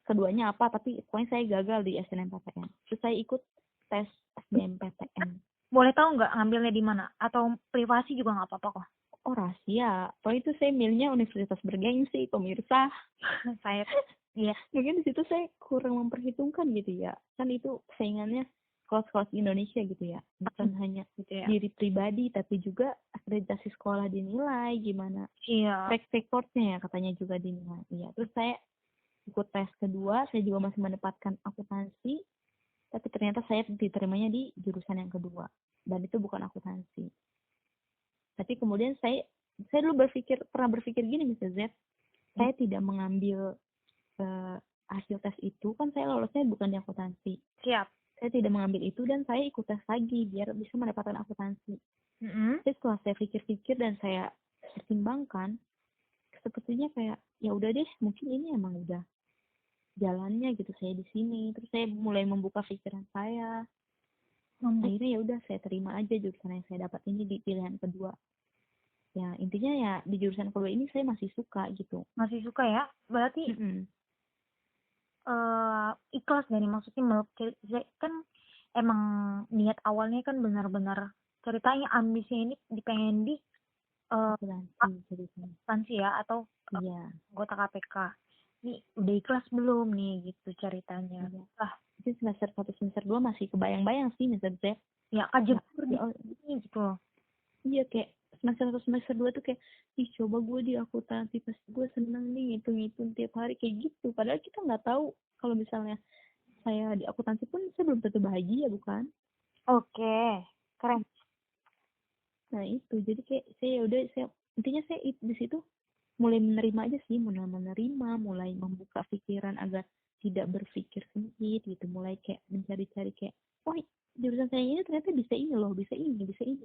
keduanya apa, tapi pokoknya saya gagal di SNMPTN. Terus saya ikut tes SBMPTN. Boleh tahu nggak ngambilnya di mana? Atau privasi juga nggak apa-apa kok. Oh rahasia. Pokoknya itu saya milihnya universitas bergengsi, pemirsa. Saya, iya. Mungkin di situ saya kurang memperhitungkan gitu ya. Kan itu saingannya sekolah-sekolah di Indonesia gitu ya. Bukan hanya Gitu ya. diri pribadi, tapi juga akreditasi sekolah dinilai, gimana Iya. track recordnya ya katanya juga dinilai. Iya. Terus saya ikut tes kedua, saya juga masih menempatkan akuntansi, tapi ternyata saya diterimanya di jurusan yang kedua. Dan itu bukan akuntansi. Tapi kemudian saya dulu pernah berpikir gini, Mr. Z, saya tidak mengambil hasil tes itu, kan saya lolosnya bukan di akuntansi. Siap. Saya tidak mengambil itu dan saya ikut tes lagi biar bisa mendapatkan akuntansi. Tapi setelah saya pikir-pikir dan saya pertimbangkan, sepertinya kayak ya udah deh, mungkin ini emang udah jalannya gitu saya di sini. Terus saya mulai membuka pikiran saya. Akhirnya ya udah saya terima aja jurusan yang saya dapat ini di pilihan kedua. Ya intinya ya di jurusan kedua ini saya masih suka gitu. Masih suka ya? Berarti ikhlas dari maksudnya kan emang niat awalnya kan benar-benar ceritanya ambisinya ini dipengen di akuntansi ya atau anggota KPK. Ini udah ikhlas belum nih gitu ceritanya. Itu semester 1 semester 2 masih kebayang-bayang sih Mr. Z. Ya kejebur ini gitu loh. Iya kayak semester 1 semester 2 tuh kayak ih coba gue di akuntansi pasti gue seneng nih ngitung-ngitung tiap hari kayak gitu. Padahal kita nggak tahu kalau misalnya saya di akuntansi pun saya belum tentu bahagia bukan? Oke, keren. Nah itu jadi kayak saya intinya saya di situ mulai menerima aja sih, mulai membuka pikiran agar tidak berpikir sempit gitu, mulai kayak mencari-cari kayak oh jurusan saya ini ternyata bisa ini loh, bisa ini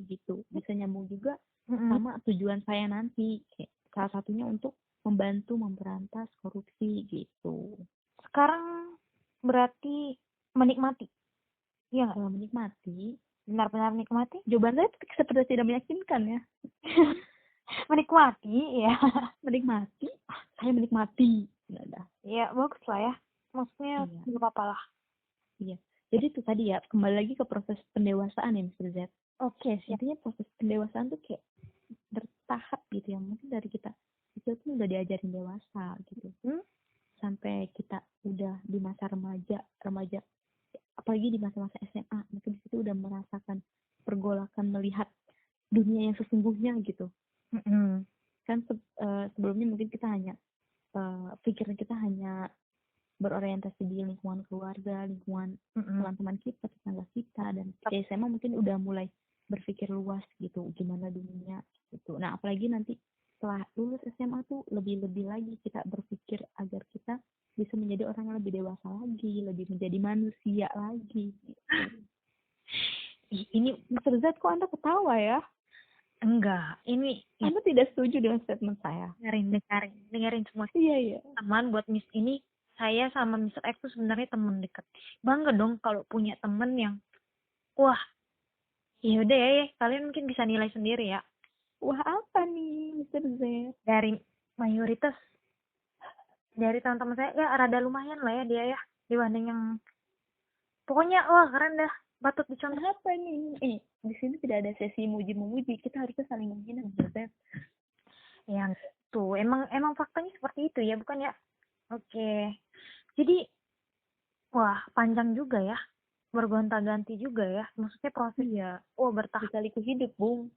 gitu, bisa nyambung juga sama tujuan saya nanti, kayak salah satunya untuk membantu memberantas korupsi gitu. Sekarang berarti menikmati, iya nggak? Menikmati, Benar-benar menikmati? jawaban saya seperti tidak meyakinkan ya. Menikmati ya. Menikmati, saya menikmati. Ya bagus lah ya, maksudnya nggak apa-apa lah. Iya, jadi itu tadi ya, kembali lagi ke proses pendewasaan ya Mr. Z. Oke, Intinya proses pendewasaan tuh kayak bertahap gitu ya, mungkin dari kita kecil tuh udah diajarin dewasa gitu, sampai kita udah di masa remaja, apalagi di masa-masa SMA, mungkin di situ udah merasakan pergolakan melihat dunia yang sesungguhnya gitu. Kan sebelumnya mungkin kita hanya pikiran kita hanya berorientasi di lingkungan keluarga, lingkungan teman-teman kita, tetangga kita, dan di SMA mungkin udah mulai berpikir luas gitu, gimana dunia gitu. Nah apalagi nanti setelah lulus SMA tuh lebih-lebih lagi kita berpikir agar kita bisa menjadi orang yang lebih dewasa lagi, lebih menjadi manusia lagi gitu. Ini Mr. Z kok Anda ketawa ya? Enggak, ini Anda tidak setuju dengan statement saya? Dengerin semua. Iya. Teman buat Miss ini, saya sama Mr. X tuh sebenarnya teman dekat. Bangga dong kalau punya temen yang, wah, ya udah ya, kalian mungkin bisa nilai sendiri ya. Wah apa nih Mr. Z? Dari mayoritas, dari teman-teman saya ya rada lumayan lah ya dia ya, dibanding yang, pokoknya wah keren dah, patut dicontoh. Apa nih? Di sini tidak ada sesi muji-memuji, kita harusnya saling menghina Mr. Z. Yang tuh emang faktanya seperti itu ya, bukan ya? Oke. Jadi wah panjang juga ya, bergonta-ganti juga ya, maksudnya proses ya. Bertahap Lika-liku hidup Bung.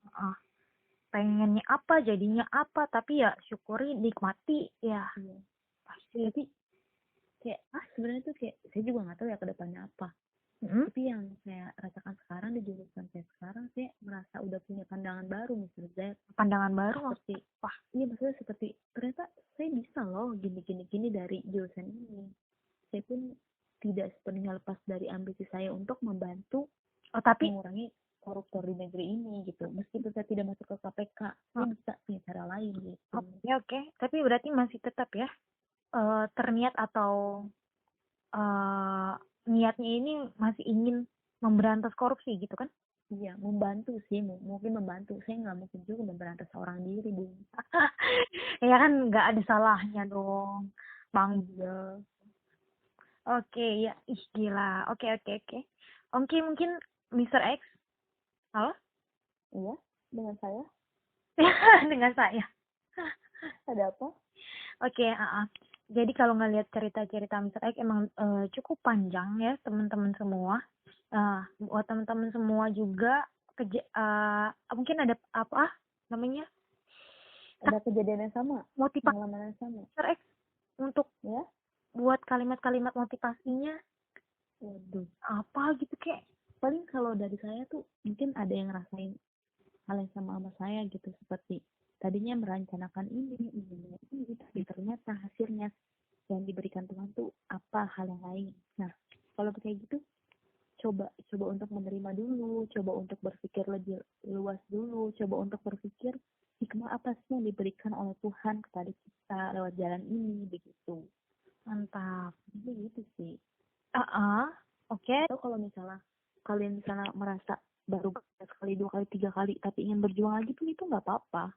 Pengennya apa jadinya apa, tapi ya syukuri, nikmati ya. Pasti. Tapi kayak sebenarnya tuh kayak saya juga nggak tahu ya kedepannya apa. Tapi yang saya rasakan sekarang di jurusan saya sekarang, saya merasa udah punya pandangan baru Mr. Z. Pandangan baru seperti maksudnya seperti ternyata saya bisa loh gini dari jurusan ini. Saya pun tidak sepenuhnya lepas dari ambisi saya untuk membantu tapi mengurangi koruptor di negeri ini gitu. Meskipun saya tidak masuk ke KPK, saya bisa punya cara lain gitu. Oke. Tapi berarti masih tetap ya terniat atau niatnya ini masih ingin memberantas korupsi gitu kan? Iya, membantu sih, mungkin membantu. Saya nggak mungkin juga memberantas orang diri, Bung. Ya kan nggak ada salahnya dong, Bang. Iya. Oke, ya. Ih, gila. Oke, oke, oke. Oke, mungkin Mr. X. Halo? Iya, dengan saya Dengan saya. ada apa? Oke, jadi kalau ngelihat cerita-cerita Mr. X emang cukup panjang ya teman-teman semua. Buat teman-teman semua juga mungkin ada apa namanya Ada kejadian yang sama, motivasi pengalaman yang sama, Mr. X untuk ya? buat kalimat-kalimat motivasinya Waduh. apa gitu kayak. Paling kalau dari saya tuh mungkin ada yang ngerasain hal yang sama saya gitu, seperti tadinya merencanakan ini, tapi ternyata hasilnya yang diberikan Tuhan tuh apa hal yang lain. Nah, kalau kayak gitu, coba untuk menerima dulu, coba untuk berpikir lebih luas dulu, coba untuk berpikir hikmah apa sih yang diberikan oleh Tuhan kepada kita lewat jalan ini, begitu. Mantap. Begitu sih. Oke. Atau kalau misalnya kalian merasa baru sekali, 2 kali, 3 kali, tapi ingin berjuang lagi pun itu nggak apa-apa.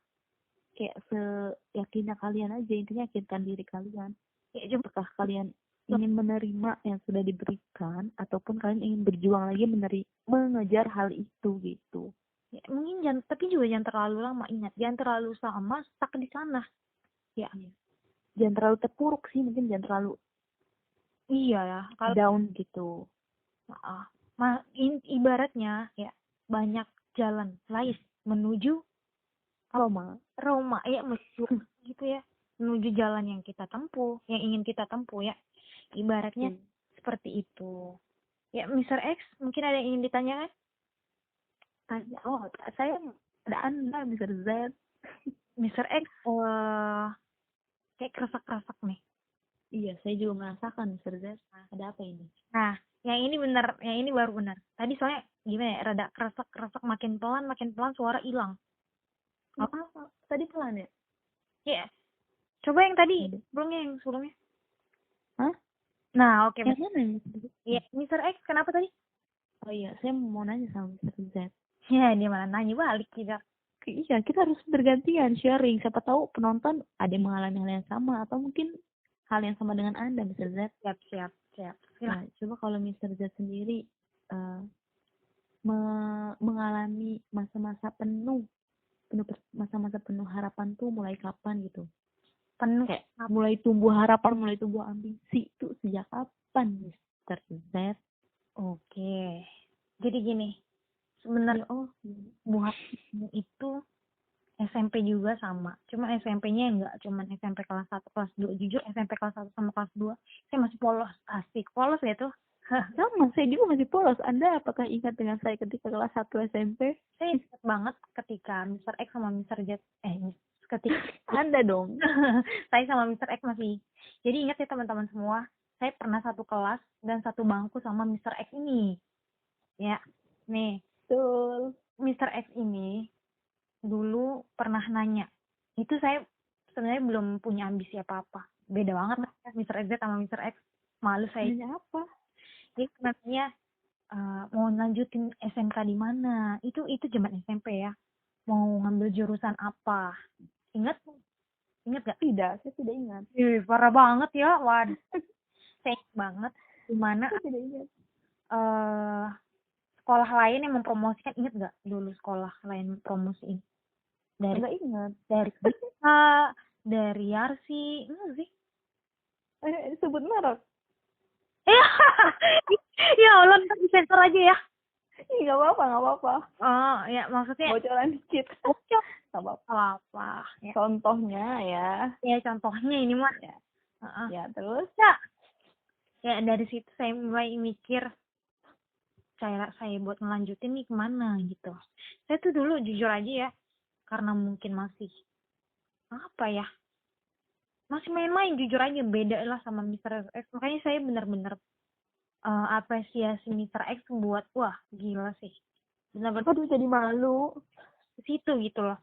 Kayak seyakinnya kalian aja, intinya yakinkan diri kalian. Apakah kalian ingin menerima yang sudah diberikan, ataupun kalian ingin berjuang lagi mengejar hal itu gitu. Ya, mungkin tapi juga jangan terlalu lama. Ingat, jangan terlalu lama stuck di sana. Ya. Jangan terlalu terpuruk sih, mungkin jangan terlalu Iya ya. Kalau down gitu. Ibaratnya ya banyak jalan lain menuju Roma ya menuju gitu ya, menuju jalan yang kita tempuh, yang ingin kita tempuh ya, ibaratnya seperti itu ya. Mr. X, mungkin ada yang ingin ditanyakan? Saya ada Anda, Mr. Z. Mr. X kayak keresak-keresak nih. Iya, saya juga merasakan, Mr. Z. Ada apa ini? Nah, yang ini benar, yang ini baru benar. Tadi soalnya gimana ya, rada keresak-keresak, makin pelan suara hilang. Apa? Tadi pelan ya? Iya. Coba yang tadi, belumnya yang sebelumnya. Hah? Nah, oke. Yang mana ya? Iya, Mr. X, kenapa tadi? Oh iya, saya mau nanya sama Mr. Z. Ya, dia malah nanya balik kita. Iya, kita harus bergantian sharing. Siapa tahu penonton ada yang mengalami hal yang sama, atau mungkin hal yang sama dengan Anda, Mr. Z. Siap. Nah, coba kalau Mr. Z sendiri mengalami masa-masa penuh harapan tuh mulai kapan gitu? Penuh. Kayak mulai tumbuh harapan, mulai tumbuh ambisi tuh sejak kapan, Mr. Z? Oke. Jadi gini, sebenarnya buat itu SMP juga sama. Cuma SMP-nya enggak cuma SMP kelas 1, kelas 2. Jujur SMP kelas 1 sama kelas 2 saya masih polos, asik. Polos ya tuh. Sama, saya juga masih polos. Anda apakah ingat dengan saya ketika kelas 1 SMP? Saya ingat banget ketika Mr. X sama Mr. Z ketika Anda dong. saya sama Mr. X masih. Jadi ingat ya teman-teman semua, saya pernah satu kelas dan satu bangku sama Mr. X ini. Ya, nih. Betul. Mr. X ini dulu pernah nanya. Itu saya sebenarnya belum punya ambisi apa-apa. Beda banget lah Mr. X sama Mr. X. Malu saya. Nanya apa? Dia namanya mau lanjutin SMK di mana? Itu zaman SMP ya. Mau ngambil jurusan apa? Ingat gak? Tidak, saya tidak ingat. Parah banget ya. Waduh. Saya ingat banget. Dimana saya tidak ingat. Sekolah lain yang mempromosikan, ingat gak dulu sekolah lain promosiin? Nggak ingat. Dari Yarsi, enggak sih? Sebut merek. Ya Allah, ntar disensor aja ya. Nggak apa-apa. Oh, ya maksudnya bocoran dikit. Nggak apa-apa. Ya. Contohnya ya. Ya contohnya ini mah. Ya terus. Ya dari situ saya mulai mikir, saya buat ngelanjutin nih kemana gitu. Saya tuh dulu jujur aja ya, karena mungkin masih masih main-main, jujur aja, beda lah sama Mr. X. Makanya saya benar-benar apresiasi Mr. X buat, wah gila sih, benar-benar. Aduh, jadi malu Situ gitu loh.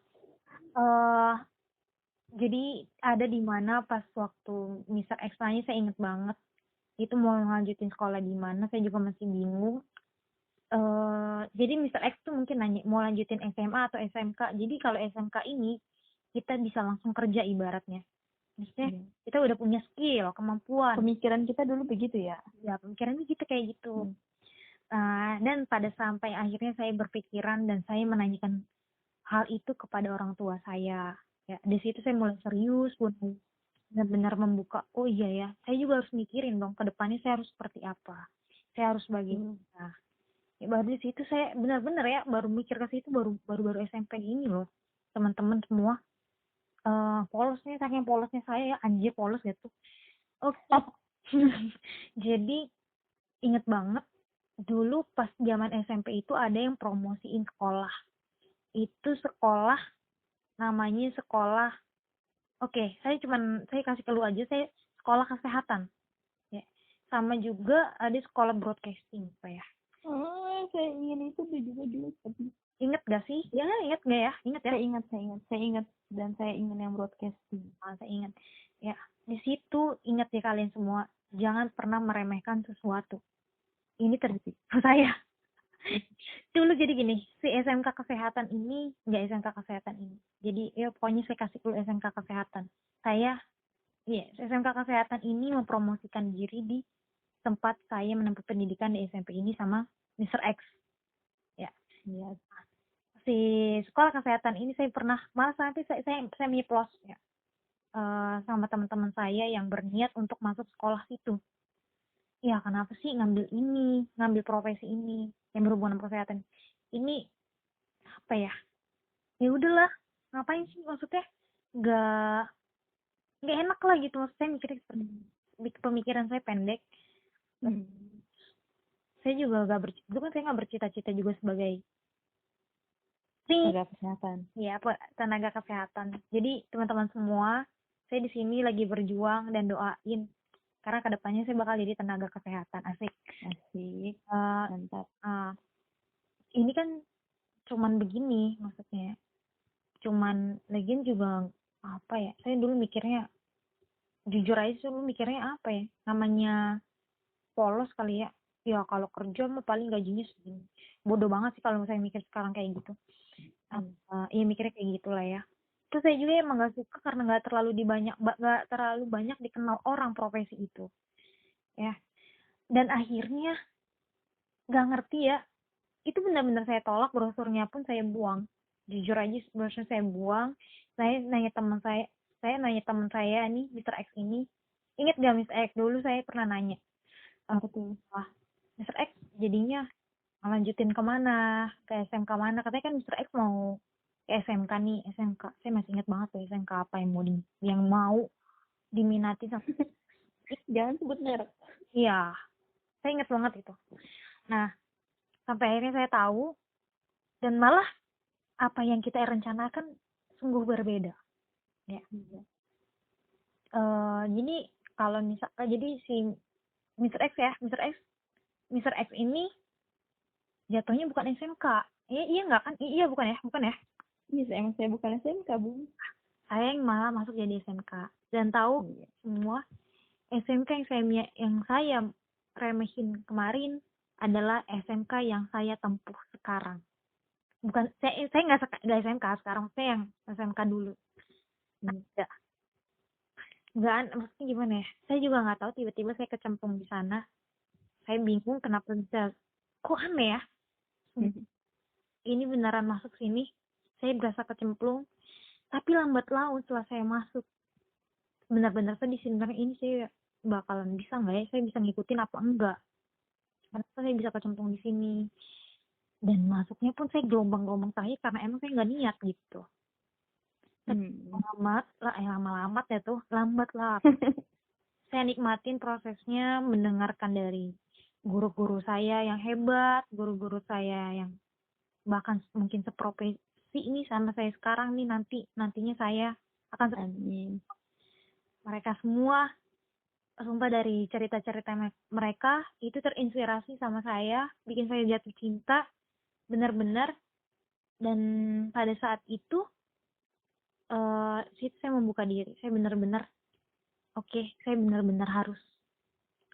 Jadi ada di mana pas waktu Mr. X nanya, saya inget banget itu mau lanjutin sekolah di mana, saya juga masih bingung. Jadi Mr. X tuh mungkin nanya mau lanjutin SMA atau SMK. Jadi kalau SMK ini kita bisa langsung kerja ibaratnya. Maksudnya kita udah punya skill, kemampuan. Pemikiran kita dulu begitu ya? Ya, pemikirannya gitu kayak gitu. Dan pada sampai akhirnya saya berpikiran dan saya menanyakan hal itu kepada orang tua saya. Ya, di situ saya mulai serius, mulai benar-benar membuka, oh iya ya, saya juga harus mikirin dong ke depannya saya harus seperti apa. Saya harus bagaimana. Ya, baru di situ saya benar-benar ya baru mikir ke situ baru SMP ini loh. Teman-teman semua polosnya, saking polosnya saya ya, anjir polos gitu. Oke. Jadi inget banget dulu pas zaman SMP itu ada yang promosiin sekolah. Itu sekolah namanya sekolah, saya kasih clue aja, saya sekolah kesehatan ya, sama juga ada sekolah broadcasting Pak ya. Saya ingin itu juga dulu. Ingat gak sih? Ya, ingat gak ya? Ingat ya? Saya ingat dan saya ingin yang broadcasting. Saya ingat. Ya, di situ ingat ya kalian semua, jangan pernah meremehkan sesuatu. Ini terjadi ke saya. Dulu jadi gini, si SMK kesehatan ini, enggak SMK kesehatan ini. Jadi ya pokoknya saya kasih dulu SMK kesehatan. SMK kesehatan ini mempromosikan diri di tempat saya menempuh pendidikan di SMP ini sama Mr. X. Ya. Si sekolah kesehatan ini saya pernah malah sampai saya nyeplos ya. Sama teman-teman saya yang berniat untuk masuk sekolah situ. Ya kenapa sih ngambil profesi ini yang berhubungan dengan kesehatan? Ini apa ya? Ya udahlah, ngapain sih, maksudnya nggak enak lah gitu, maksud saya mikirnya seperti pemikiran saya pendek. Saya juga saya nggak bercita-cita juga sebagai tenaga kesehatan. Ya, tenaga kesehatan. Jadi teman-teman semua, saya di sini lagi berjuang dan doain karena kedepannya saya bakal jadi tenaga kesehatan. Asik. Mantap. Ini kan cuman begini, maksudnya cuman lagian juga apa ya, saya dulu mikirnya jujur aja dulu mikirnya apa ya, namanya polos kali ya kalau kerja mah paling gajinya segini. Bodoh banget sih kalau saya mikir sekarang kayak gitu. Iya mikirnya kayak gitulah ya. Terus saya juga emang gak suka karena gak terlalu banyak dikenal orang profesi itu ya. Dan akhirnya gak ngerti ya, itu benar-benar saya tolak, brosurnya pun saya buang. Jujur aja brosurnya saya buang. Saya nanya teman saya nih, Mr. X ini, inget gak Mr. X? Dulu saya pernah nanya, Mr. X jadinya lanjutin kemana, ke SMK mana? Katanya kan Mr. X mau ke SMK nih. SMK saya masih ingat banget tuh, SMK apa yang mau diminati sama jangan sebut merek. Iya, saya ingat banget itu. Nah, sampai akhirnya saya tahu dan malah apa yang kita rencanakan sungguh berbeda ya. Jadi kalau jadi si Mr. X ini jatuhnya bukan SMK. Iya enggak kan? Iya bukan ya? Iya, saya bukan SMK, Bu. Saya yang malah masuk jadi SMK dan tahu semua SMK yang saya remehin kemarin adalah SMK yang saya tempuh sekarang. Bukan saya nggak SMK sekarang, saya yang SMK dulu. Nggak, maksudnya gimana ya? Saya juga nggak tahu, tiba-tiba saya kecemplung di sana. Saya bingung kenapa bisa, kok aneh ya? Ini beneran masuk sini, saya berasa kecemplung. Tapi lambat laun setelah saya masuk, benar-benar sedih sebenarnya, ini saya bakalan bisa nggak ya? Saya bisa ngikutin apa enggak? Kenapa saya bisa kecemplung di sini? Dan masuknya pun saya gelombang-gelombang terakhir karena emang saya nggak niat gitu. Lambat lah. Saya nikmatin prosesnya, mendengarkan dari guru-guru saya yang hebat, guru-guru saya yang bahkan mungkin seprofesi ini sama saya sekarang nih, nantinya saya akan mereka semua. Sumpah dari cerita-cerita mereka itu terinspirasi sama saya, bikin saya jatuh cinta benar-benar. Dan pada saat itu saya membuka diri, saya benar-benar saya benar-benar harus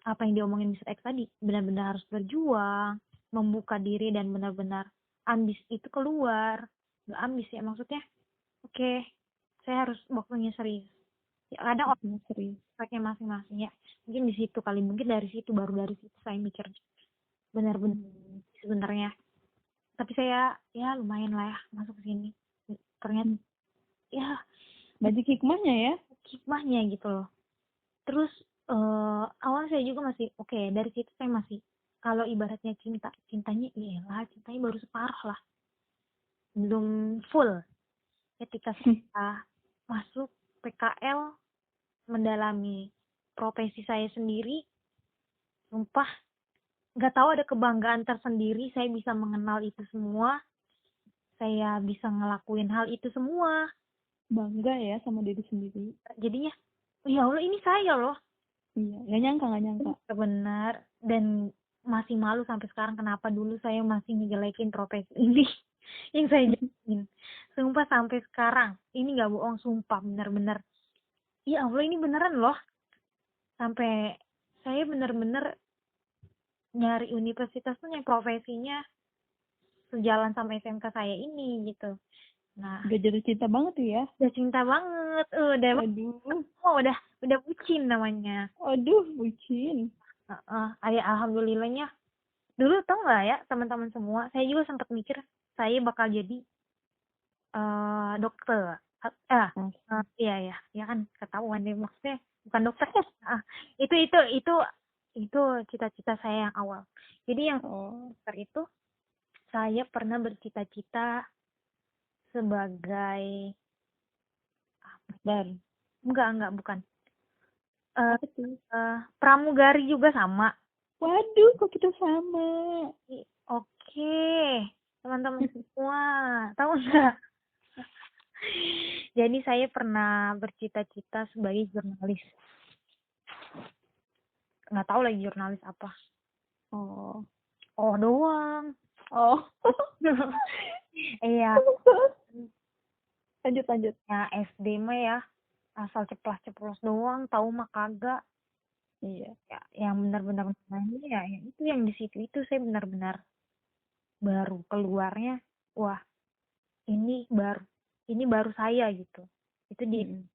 apa yang diomongin Mr. X tadi, benar-benar harus berjuang, membuka diri dan benar-benar ambis itu keluar. Nggak ambis ya, maksudnya saya harus waktunya serius. Ya, kadang Iya, serius. otaknya masing-masing ya. Mungkin di situ kali, mungkin dari situ saya mikir benar-benar sebenarnya. Tapi saya ya lumayan lah ya masuk ke sini. Ternyata ya Banyak hikmahnya ya. hikmahnya gitu loh. Terus awalnya saya juga masih oke, dari situ saya masih kalau ibaratnya cintanya iyalah cintanya baru separuh lah, belum full. Ketika saya masuk PKL mendalami profesi saya sendiri, sumpah nggak tahu ada kebanggaan tersendiri saya bisa mengenal itu semua, saya bisa ngelakuin hal itu semua. Bangga ya sama diri sendiri. Jadinya ya Allah ini saya loh. Iya, nggak nyangka. Benar, dan masih malu sampai sekarang kenapa dulu saya masih ngejelekin profesi ini yang saya jalanin. Sumpah sampai sekarang, ini nggak bohong, sumpah bener-bener. Ya Allah ini beneran loh. Sampai saya bener-bener nyari universitas tuh yang profesinya sejalan sama SMK saya ini gitu. Nah, Udah jatuh cinta banget tuh ya. udah cinta banget, Aduh, udah bucin namanya. bucin. Alhamdulillahnya. Dulu tau nggak ya teman-teman semua, saya juga sempat mikir saya bakal jadi dokter. Iya ya, ya kan ketahuan deh maksudnya bukan dokter. Itu cita-cita saya yang awal. Jadi yang dokter itu saya pernah bercita-cita sebagai enggak bukan. Apa tuh? Pramugari juga sama. Waduh, kok kita sama? Oke, teman-teman semua, tahu nggak? Jadi saya pernah bercita-cita sebagai jurnalis. Nggak tahu lagi jurnalis apa. Oh doang. Iya. Lanjut. Ya SD mah ya asal ceplos doang, tahu mah kagak. Iya. Ya, yang benar-benar ya itu yang di situ itu saya benar-benar baru keluarnya, wah ini baru saya gitu. Itu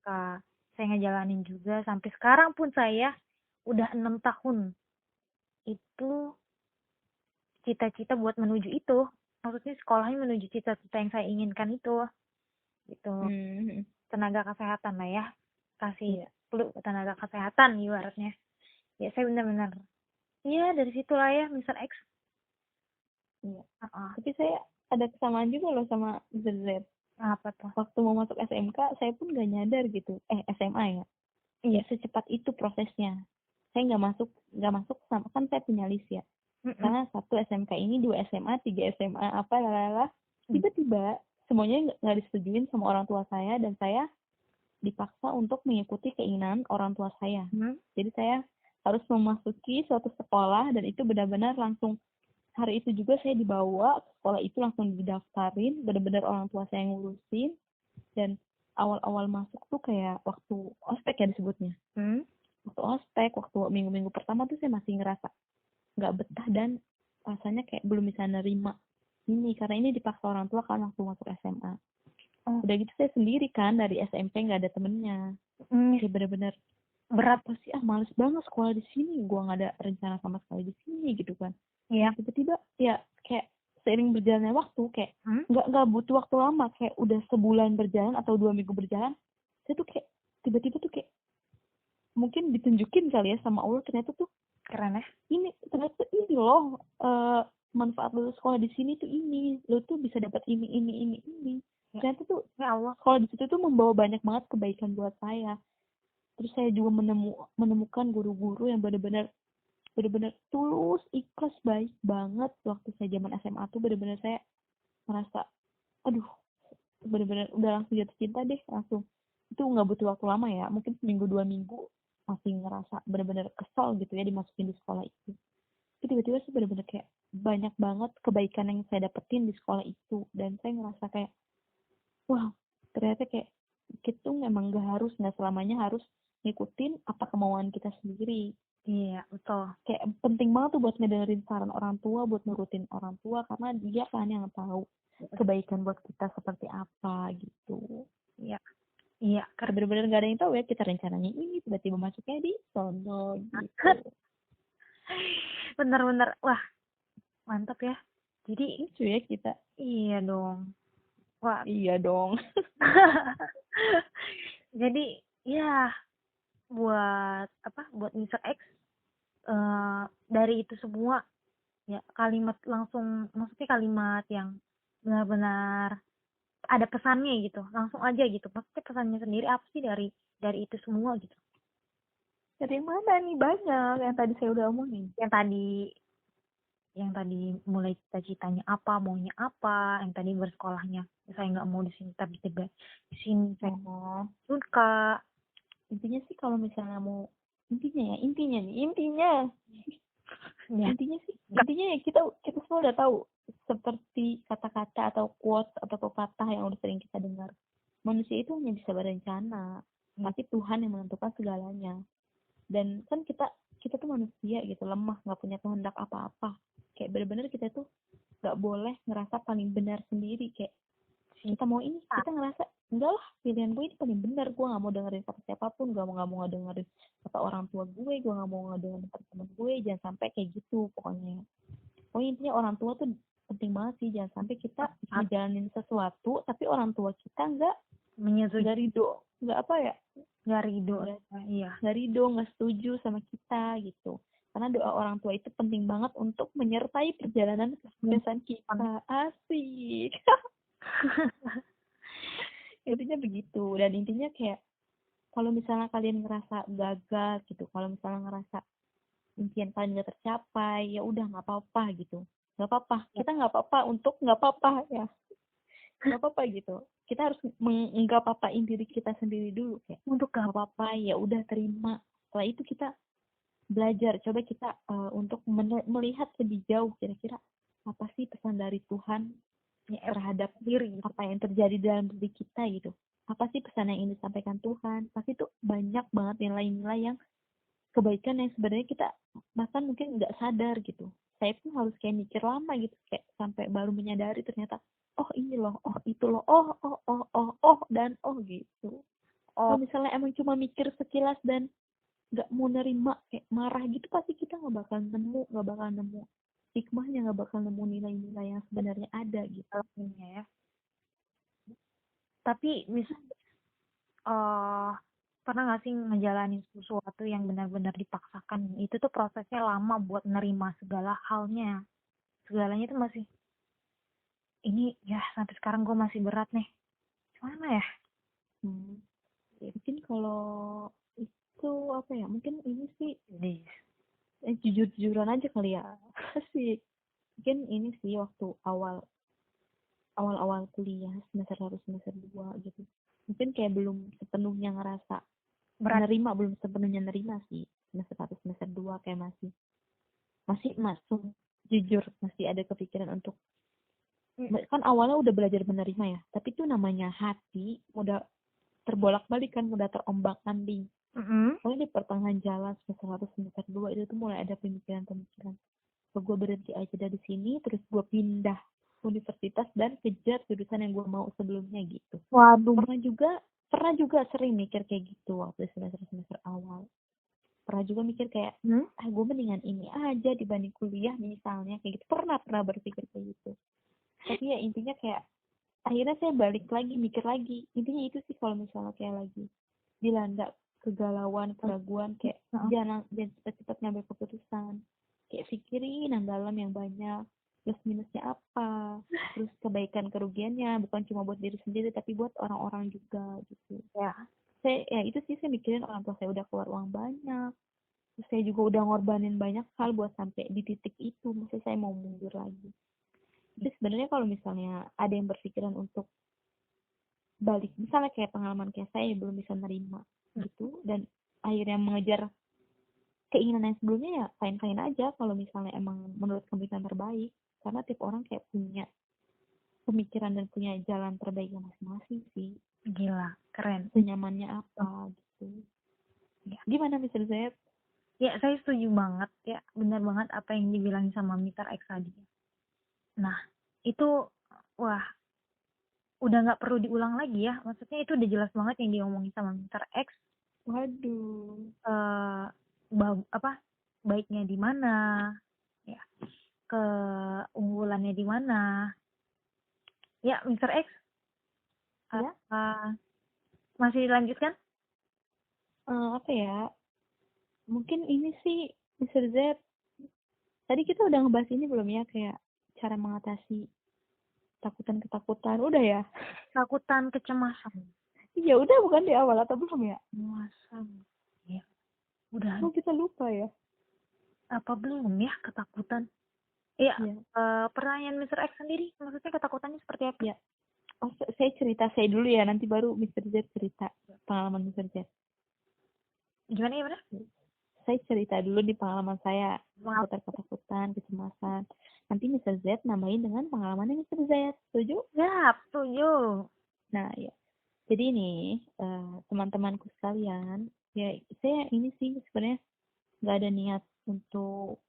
saya ngejalanin juga sampai sekarang pun saya udah 6 tahun itu cita-cita buat menuju itu, maksudnya sekolahnya menuju cita-cita yang saya inginkan itu gitu. Tenaga kesehatan lah ya, kasih perlu tenaga kesehatan ibaratnya ya. Saya benar-benar iya dari situlah ya Mr. X. Iya. Tapi saya ada kesamaan juga loh sama ZZ. Apa tuh? Waktu mau masuk SMK saya pun gak nyadar gitu. SMA ya. Iya, secepat itu prosesnya. Saya nggak masuk sama, kan saya punya list ya. Karena 1 SMK ini, 2 SMA, 3 SMA, apa lalala. Tiba-tiba semuanya nggak disetujuin sama orang tua saya, dan saya dipaksa untuk mengikuti keinginan orang tua saya. Jadi saya harus memasuki suatu sekolah, dan itu benar-benar langsung hari itu juga saya dibawa ke sekolah itu, langsung didaftarin, benar-benar orang tua saya yang ngurusin. Dan awal-awal masuk tuh kayak waktu ospek ya disebutnya. Waktu ospek, waktu minggu-minggu pertama tuh saya masih ngerasa nggak betah dan rasanya kayak belum bisa nerima ini, karena ini dipaksa orang tua kan waktu masuk SMA. Udah gitu saya sendiri kan dari SMP, nggak ada temennya. Kayak bener-bener berat sih, males banget sekolah di sini, gua nggak ada rencana sama sekali di sini gitu kan. Iya. Tiba-tiba ya kayak seiring berjalannya waktu kayak nggak butuh waktu lama, kayak udah sebulan berjalan atau 2 minggu berjalan, saya tuh kayak tiba-tiba tuh kayak mungkin ditunjukin kali ya sama Allah, ternyata tuh keren ya. Ini ternyata ini loh manfaat lu sekolah di sini tuh ini, lu tuh bisa dapat ini. Ternyata tuh Ya Allah, sekolah di situ tuh membawa banyak banget kebaikan buat saya. Terus saya juga menemukan guru-guru yang benar-benar tulus, ikhlas, baik banget. Waktu saya zaman SMA tuh benar-benar saya merasa aduh, benar-benar udah langsung jatuh cinta deh langsung. Itu nggak butuh waktu lama ya, mungkin 1-2 minggu masih ngerasa benar-benar kesal gitu ya dimasukin di sekolah itu. Tapi tiba-tiba saya benar-benar kayak banyak banget kebaikan yang saya dapetin di sekolah itu, dan saya ngerasa kayak wah, ternyata kayak kita memang nggak selamanya harus ngikutin apa kemauan kita sendiri. Iya betul. Kayak penting banget tuh buat ngedengerin saran orang tua, buat nurutin orang tua, karena dia kan yang tahu kebaikan buat kita seperti apa gitu. Iya. Iya, Kayak bener-bener nggak ada yang tahu ya kita rencananya ini tiba-tiba masuknya di sono gitu. bener-bener. Wah, mantap ya. Jadi, Lucu ya kita. iya dong. Wah, Iya dong. jadi ya buat apa? Buat Mister X dari itu semua ya kalimat langsung, maksudnya kalimat yang benar-benar ada pesannya gitu, langsung aja gitu. Maksudnya pesannya sendiri apa sih dari itu semua gitu? Dari mana nih? Banyak yang tadi saya udah omongin. Yang tadi mulai cita-citanya apa, maunya apa, yang tadi bersekolahnya saya nggak mau di sini tapi juga di sini saya Oh, suka. intinya sih kalau misalnya mau intinya Ya, nggak intinya ya kita kita semua udah tahu seperti kata-kata atau quote atau pepatah yang udah sering kita dengar. Manusia itu hanya bisa berencana, tapi Tuhan yang menentukan segalanya. Dan kan kita kita tuh manusia gitu, lemah, nggak punya kehendak apa-apa. Kayak bener-bener kita tuh nggak boleh ngerasa paling benar sendiri. Kayak kita mau ini, kita ngerasa enggak lah, pilihan gue ini paling benar, gue nggak mau dengerin kata siapapun, gue nggak mau dengerin kata orang tua gue nggak mau dengerin kata teman gue, jangan sampai kayak gitu pokoknya. Pokoknya intinya orang tua tuh penting banget sih, jangan sampai kita ngejalanin sesuatu tapi orang tua kita menyetujui, nggak ridho, nggak apa ya, nggak ridho. Iya, nggak ridho, nggak setuju sama kita gitu. Karena doa orang tua itu penting banget untuk menyertai perjalanan kesuksesan kita. Asik. Intinya begitu. Dan intinya kayak kalau misalnya kalian ngerasa gagal gitu, kalau misalnya ngerasa impian kalian nggak tercapai, ya udah nggak apa-apa gitu, nggak apa-apa, kita nggak apa-apa untuk nggak apa-apa ya, nggak apa-apa gitu. Kita harus nggak apa-apain diri kita sendiri dulu, kayak untuk nggak apa-apa, ya udah terima. Setelah itu kita belajar, coba kita untuk melihat lebih jauh, kira-kira apa sih pesan dari Tuhan ya, terhadap diri gitu. apa yang terjadi dalam diri kita gitu. Apa sih pesan yang ingin disampaikan Tuhan? Pasti tuh banyak banget nilai-nilai yang kebaikan yang sebenarnya kita bahkan mungkin nggak sadar gitu. Saya pun harus kayak mikir lama gitu, kayak sampai baru menyadari ternyata oh ini loh, oh itu loh, oh dan oh gitu. Kalau Oh, misalnya emang cuma mikir sekilas dan nggak mau nerima kayak marah gitu, pasti kita nggak bakal nemu hikmahnya, nggak bakal nemu nilai-nilai yang sebenarnya ada gitu. alasannya ya. Tapi pernah nggak sih ngejalanin sesuatu yang benar-benar dipaksakan? Itu tuh prosesnya lama buat nerima segala halnya. Segalanya tuh masih, ini ya sampai sekarang gue masih berat nih. Gimana ya? Ya, mungkin kalau itu apa ya, mungkin ini sih jujur-jujuran aja kali ya. Sih mungkin ini sih waktu awal kuliah semester 1 semester 2 gitu, mungkin kayak belum sepenuhnya ngerasa Berat. belum sepenuhnya nerima sih. Semester 1 semester 2 kayak masih masih masuk, jujur masih ada kepikiran untuk, kan awalnya udah belajar menerima ya, tapi tuh namanya hati udah terbolak-balik kan, udah terombang-ambing. Soalnya di pertengahan jalan semester 1 semester 2 itu tuh mulai ada pemikiran-pemikiran, gue berhenti aja dari sini terus gue pindah universitas dan kejar jurusan yang gue mau sebelumnya gitu. Waduh. Pernah juga sering mikir kayak gitu waktu semester awal. Pernah juga mikir kayak gue mendingan ini aja dibanding kuliah misalnya, kayak gitu. Pernah berpikir kayak gitu. Tapi ya intinya kayak akhirnya saya balik lagi mikir lagi, intinya itu sih, kalau misalnya kayak lagi dilanda kegalauan, keraguan, kayak jangan cepat-cepat ngambil keputusan, kayak pikirin yang dalam yang banyak, plus minusnya apa, terus kebaikan kerugiannya, bukan cuma buat diri sendiri tapi buat orang-orang juga gitu ya. Itu sih saya mikirin orang tua saya udah keluar uang banyak, terus saya juga udah ngorbanin banyak hal buat sampai di titik itu, maksudnya saya mau mundur lagi. Jadi sebenarnya kalau misalnya ada yang berpikiran untuk balik, misalnya kayak pengalaman kayak saya belum bisa nerima gitu dan akhirnya mengejar keinginan yang sebelumnya, ya fine-fine aja kalau misalnya emang menurut kamu itu yang terbaik, karena tiap orang kayak punya pemikiran dan punya jalan terbaiknya masing-masing sih. Gila, keren. Senyamannya apa gitu. Ya. Gimana misalnya saya? Ya, saya setuju banget ya, benar banget apa yang dibilangin sama Mr. X tadi. Nah, itu wah, udah nggak perlu diulang lagi ya. Maksudnya itu udah jelas banget yang diomongin sama Mr. X. Waduh. Apa baiknya di mana, ya, keunggulannya di mana. Ya, Mr. X, Ya, masih dilanjutkan? apa ya? Mungkin ini sih Mr. Z. Tadi kita udah ngebahas ini belum ya, kayak cara mengatasi ketakutan-ketakutan. Udah ya? Takutan, kecemasan. Iya, udah bukan di awal atau belum ya? Kecemasan. Ya, udah. Oh, kita lupa ya. Apa belum ya ketakutan? Iya, Iya. pertanyaan Mr. X sendiri, maksudnya ketakutannya seperti apa? Ya. Oh, saya cerita saya dulu ya, nanti baru Mr. Z cerita pengalaman Mr. Z. Gimana? Saya cerita dulu di pengalaman saya, seputar ketakutan, kecemasan. Nanti Mr. Z namain dengan pengalamannya Mr. Z. Setuju? Ya, setuju. Nah, ya. Jadi ini, teman-temanku sekalian, ya saya ini sih sebenarnya nggak ada niat untuk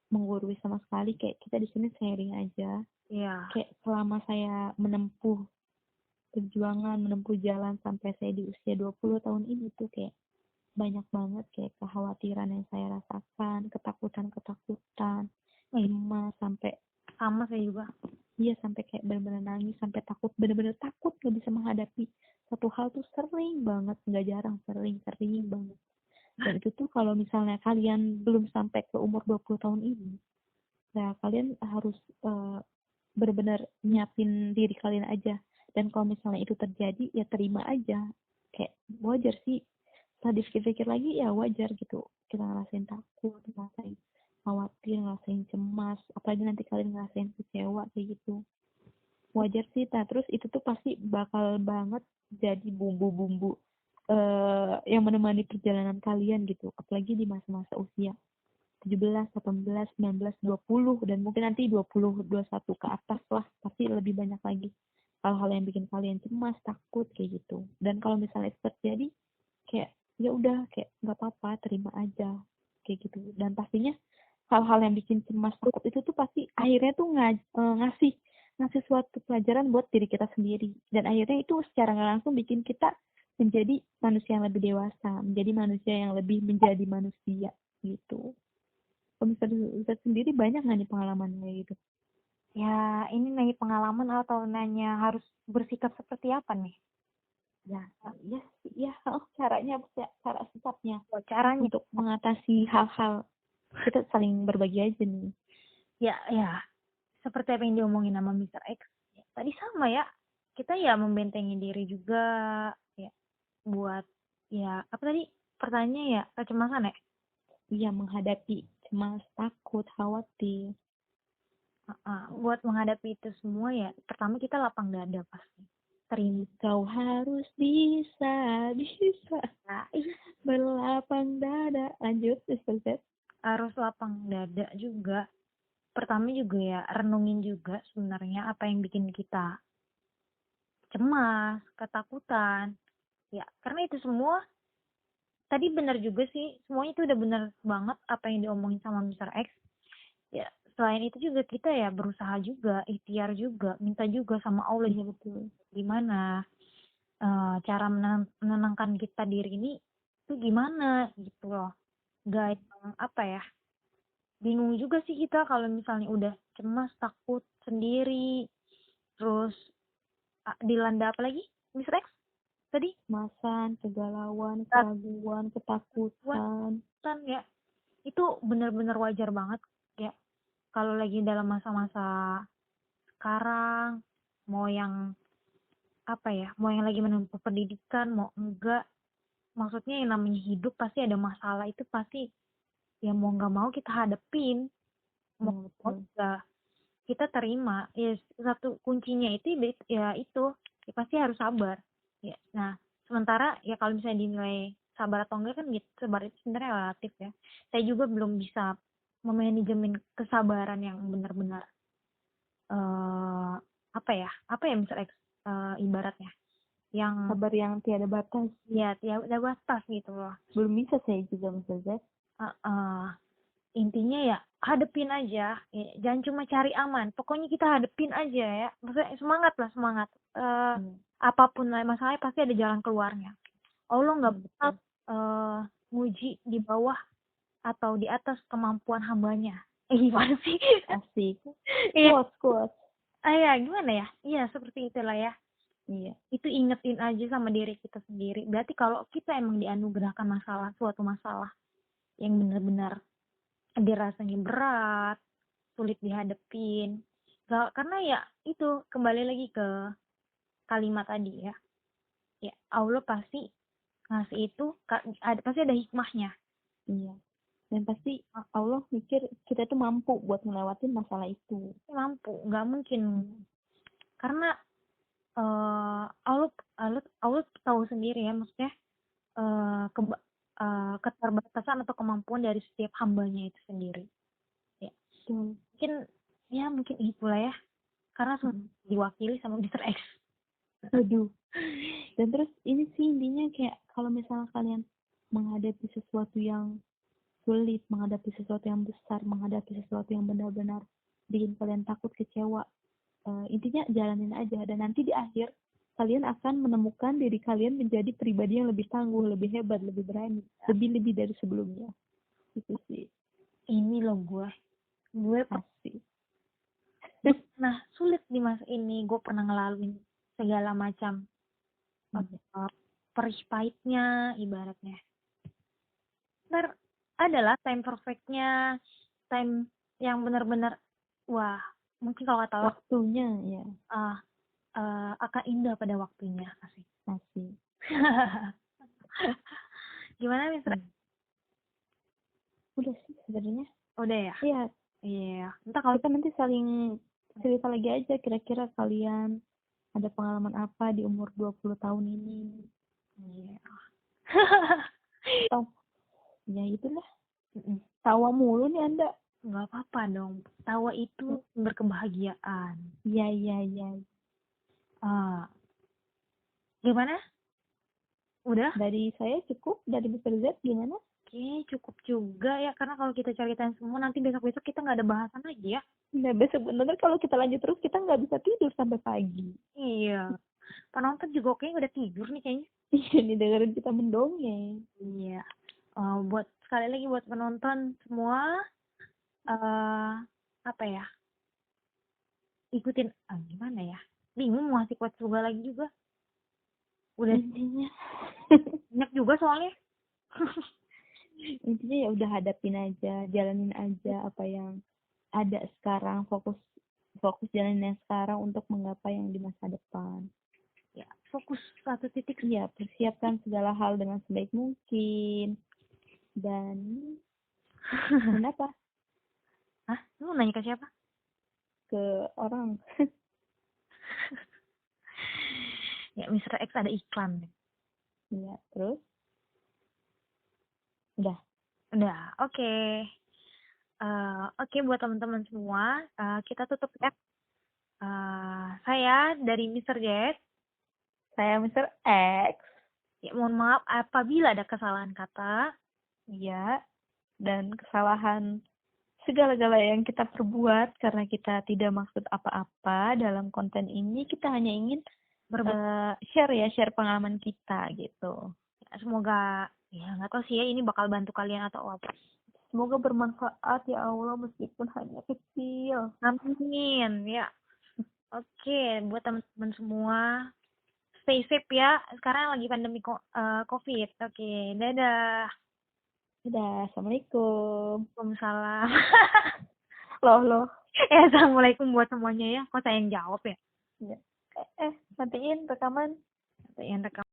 menggurui sama sekali, kayak kita di sini sharing aja. Iya. Kayak selama saya menempuh perjuangan, menempuh jalan sampai saya di usia 20 tahun ini tuh kayak banyak banget kayak kekhawatiran yang saya rasakan, ketakutan, cemas, sampai Sama saya juga. iya sampai kayak benar-benar nangis, sampai benar-benar takut nggak bisa menghadapi satu hal tuh sering banget, nggak jarang, sering banget. Dan itu tuh kalau misalnya kalian belum sampai ke umur 20 tahun ini, ya kalian harus benar-benar nyiapin diri kalian aja. Dan kalau misalnya itu terjadi, ya terima aja. Kayak wajar sih. Setelah dipikir-pikir lagi, ya wajar gitu. Kita ngerasain takut, ngerasain khawatir, ngerasain cemas. Apalagi nanti kalian ngerasain kecewa kayak gitu. Wajar sih. Nah, terus itu tuh pasti bakal banget jadi bumbu-bumbu yang menemani perjalanan kalian gitu. Apalagi di masa-masa usia 17, 18, 19, 20 dan mungkin nanti 20, 21 ke atas lah, pasti lebih banyak lagi hal-hal yang bikin kalian cemas, takut kayak gitu. Dan kalau misalnya itu terjadi, kayak ya udah kayak nggak apa-apa, terima aja kayak gitu. Dan pastinya hal-hal yang bikin cemas, takut itu tuh pasti akhirnya tuh ngasih suatu pelajaran buat diri kita sendiri. Dan akhirnya itu secara nggak langsung bikin kita menjadi manusia yang lebih dewasa, menjadi manusia yang lebih menjadi manusia gitu. Ustaz sendiri banyak nggak nih pengalaman kayak gitu? Ya, ini nanya pengalaman atau nanya harus bersikap seperti apa nih? Ya, caranya, cara sikapnya Caranya. untuk mengatasi hal-hal. Kita saling berbagi aja nih. Ya, seperti apa yang diomongin sama Mr. X. Ya, tadi sama ya, kita ya membentengi diri juga, ya, buat, ya, apa tadi pertanyaannya ya, kecemasan ya? Iya, menghadapi cemas, takut, khawatir. Buat menghadapi itu semua ya, pertama kita lapang dada pasti. Terima. Kau harus bisa Nah, berlapang dada. Lanjut, Ustaz. harus lapang dada juga. Pertama juga ya, renungin juga sebenarnya apa yang bikin kita cemas, ketakutan. Ya, karena itu semua tadi benar juga sih, semuanya itu udah benar banget apa yang diomongin sama Mr. X. Ya, selain itu juga kita ya berusaha juga, ikhtiar juga, minta juga sama Allah. Iya, betul. Gimana cara menenangkan kita diri ini tuh gimana gitu loh. Gak apa ya, bingung juga sih kita kalau misalnya udah cemas, takut sendiri, terus dilanda apa lagi, Mr. X tadi? Kecemasan, kegalauan, keraguan, ketakutan. Kan ya, itu benar-benar wajar banget ya kalau lagi dalam masa-masa sekarang, mau yang apa ya, mau yang lagi menempuh pendidikan, mau enggak, maksudnya yang namanya hidup pasti ada masalah, itu pasti ya mau nggak mau kita hadepin, mau enggak kita terima. Ya satu kuncinya itu ya itu ya pasti harus sabar ya. Nah, sementara ya kalau misalnya dinilai sabar atau enggak kan gitu, sabar itu sebenarnya relatif ya. Saya juga belum bisa memanajemen kesabaran yang benar-benar apa ya Mr. X, ibaratnya yang Sabar yang tiada batas. ya tiada batas gitu loh. Belum bisa saya juga, Ustaz. Intinya ya hadepin aja, ya, jangan cuma cari aman, pokoknya kita hadepin aja ya, maksudnya semangat lah, semangat. Apapun lah masalahnya pasti ada jalan keluarnya. Allah nggak pernah nguji di bawah atau di atas kemampuan hambanya. Gimana sih? Asik. Iya. Quotes. Ya gimana ya? Iya seperti itulah ya. Iya. Itu ingetin aja sama diri kita sendiri. Berarti kalau kita emang dianugerahkan suatu masalah yang benar-benar dirasanya berat, sulit dihadapin, karena ya itu kembali lagi ke kalimat tadi ya. Ya Allah pasti ngasih itu pasti ada hikmahnya. Iya. Dan pasti Allah mikir kita tuh mampu buat ngelewatin masalah itu. Mampu, nggak mungkin. Karena Allah tahu sendiri ya, maksudnya keterbatasan atau kemampuan dari setiap hambanya itu sendiri. Ya, mungkin itulah ya. Karena diwakili sama Mr. X. Aduh. Dan terus ini sih intinya kayak kalau misalnya kalian menghadapi sesuatu yang sulit, menghadapi sesuatu yang besar, menghadapi sesuatu yang benar-benar bikin kalian takut, kecewa, intinya jalanin aja. Dan nanti di akhir kalian akan menemukan diri kalian menjadi pribadi yang lebih tangguh, lebih hebat, lebih berani, lebih dari sebelumnya. Itu sih. Ini loh gue pasti. Nah sulit di masa ini, gue pernah ngelaluin segala macam perih pahitnya ibaratnya. Ntar adalah time perfectnya, time yang benar-benar wah mungkin kalau kata waktunya ya akan indah pada waktunya. Asik. Gimana Mr. Udah sih sebenarnya. Udah ya? Iya. Entah kalau kita nanti saling cerita lagi aja kira-kira kalian ada pengalaman apa di umur 20 tahun ini. Iya. Ya itulah. Tawa mulu nih Anda. Nggak apa-apa dong. Tawa itu berkebahagiaan. Iya. Gimana? Udah? Dari saya cukup. Dari Mr. Z gimana? Oke, cukup juga ya. Karena kalau kita ceritain semua nanti besok-besok kita nggak ada bahasan lagi ya. Nah besok bener kalau kita lanjut terus kita nggak bisa tidur sampai pagi. Iya. Penonton juga kayaknya udah tidur nih kayaknya. Iya nih dengerin kita mendongeng. Iya. Buat sekali lagi buat penonton semua apa ya? Ikutin gimana ya? Bingung mau ngasih quotes juga lagi juga. Udah intinya banyak juga soalnya. Intinya ya udah hadapin aja, jalanin aja apa yang ada sekarang, fokus jalanin yang sekarang untuk menggapai yang di masa depan. Ya, fokus satu titik. Ya, persiapkan segala hal dengan sebaik mungkin. Dan kenapa? Hah? Lu nanya ke siapa? Ke orang. Ya, Mr. X ada iklan. Ya, terus? Udah. Oke. Oke, buat teman-teman semua, kita tutup ya. Saya dari Mr. Z. Saya Mr. X. Ya, mohon maaf apabila ada kesalahan kata. Ya, dan kesalahan segala-gala yang kita perbuat karena kita tidak maksud apa-apa dalam konten ini. Kita hanya ingin share pengalaman kita gitu. Ya, semoga nggak tahu sih ya ini bakal bantu kalian atau apa. Semoga bermanfaat ya Allah meskipun hanya kecil. Amin ya. Oke, buat teman-teman semua stay safe ya. Sekarang lagi pandemi COVID. Oke, dadah. Assalamualaikum. Waalaikumsalam. Loh. Assalamualaikum buat semuanya ya. Kok saya yang jawab ya? Matiin rekaman. Matiin rekaman.